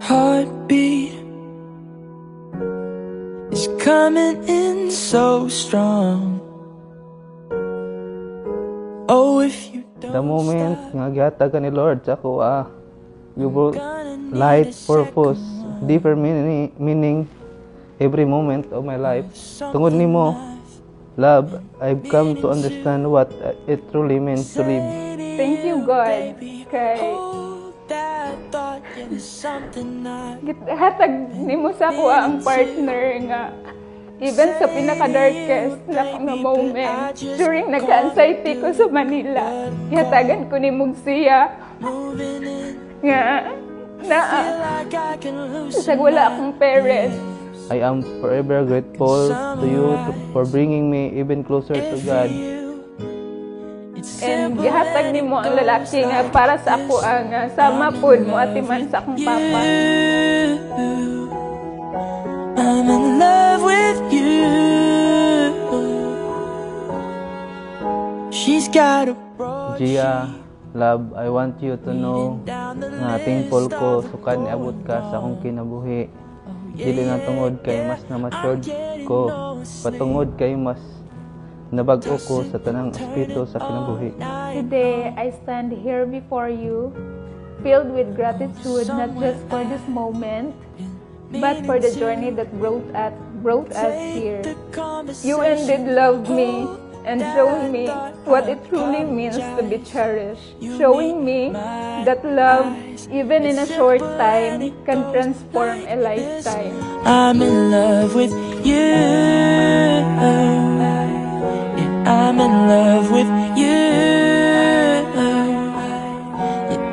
heartbeat is coming in so strong. Oh, if you The moment nga gihatag ka ni Lord sa ako, you brought light, purpose, different meaning every moment of my life. Tungod nimo, love, I've come to understand what it truly means to live. Thank you, God, kay hatag nimo sa ako ang partner nga even sa pinaka-darkest na mga moment during nag-anxiety ko sa Manila, ihatagan ko nimog siya nga isag wala akong parents. I am forever grateful to you for bringing me even closer to God. And gihatag nimo ang lalaki nga para sa ako ang sama pod mo atiman sa akong papa. I'm in love with you. She's got a Gia, love, I want you to know nga thankful ko sukad niabot ka sa akong kinabuhi. Dili na tungod kay mas na matured ko, patungod kay mas nabag-o ko sa tanang aspeto sa kinabuhi. Today, I stand here before you, filled with gratitude not just for this moment, but for the journey that brought us here. You indeed loved me and showed me what it truly means to be cherished, showing me that love, even in a short time, can transform a lifetime. I'm in love with you. I'm in love with you.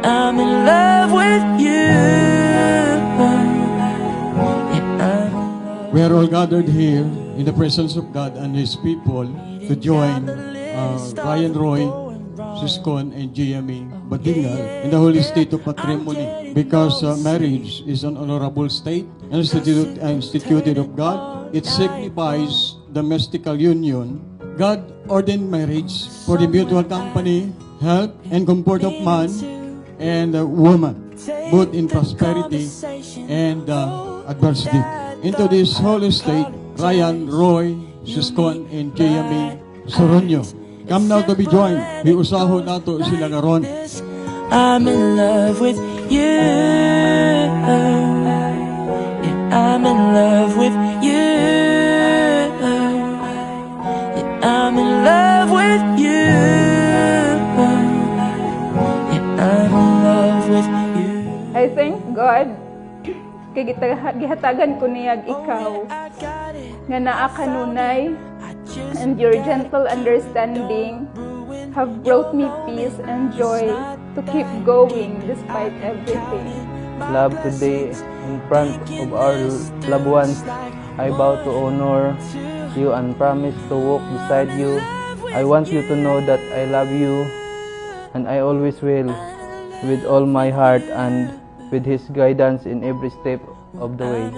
I'm in love with you. We are all gathered here in the presence of God and His people to join Ryan Roy, Siskon, and GME Badingal in the holy state of matrimony, because marriage is an honorable state instituted of God. It signifies domestical union. God ordained marriage for the mutual company, health, and comfort of man and woman, both in prosperity and adversity. Into this holy state, Ryan, Roy, Siskon, and JME Soronio come now to be joined. Hiusahon nato sila karon. I'm in love with you. I'm in love with you. I'm in love with you. I'm in love with you. I thank God kay gihatagan ko niyag ikaw nga naa kanunay, and your gentle understanding have brought me peace and joy to keep going despite everything. Love, today in front of our loved ones, I vow to honor you and promise to walk beside you. I want you to know that I love you and I always will, with all my heart and with His guidance in every step of the way.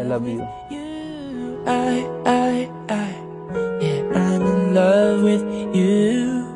I love you. Yeah, I'm in love with you.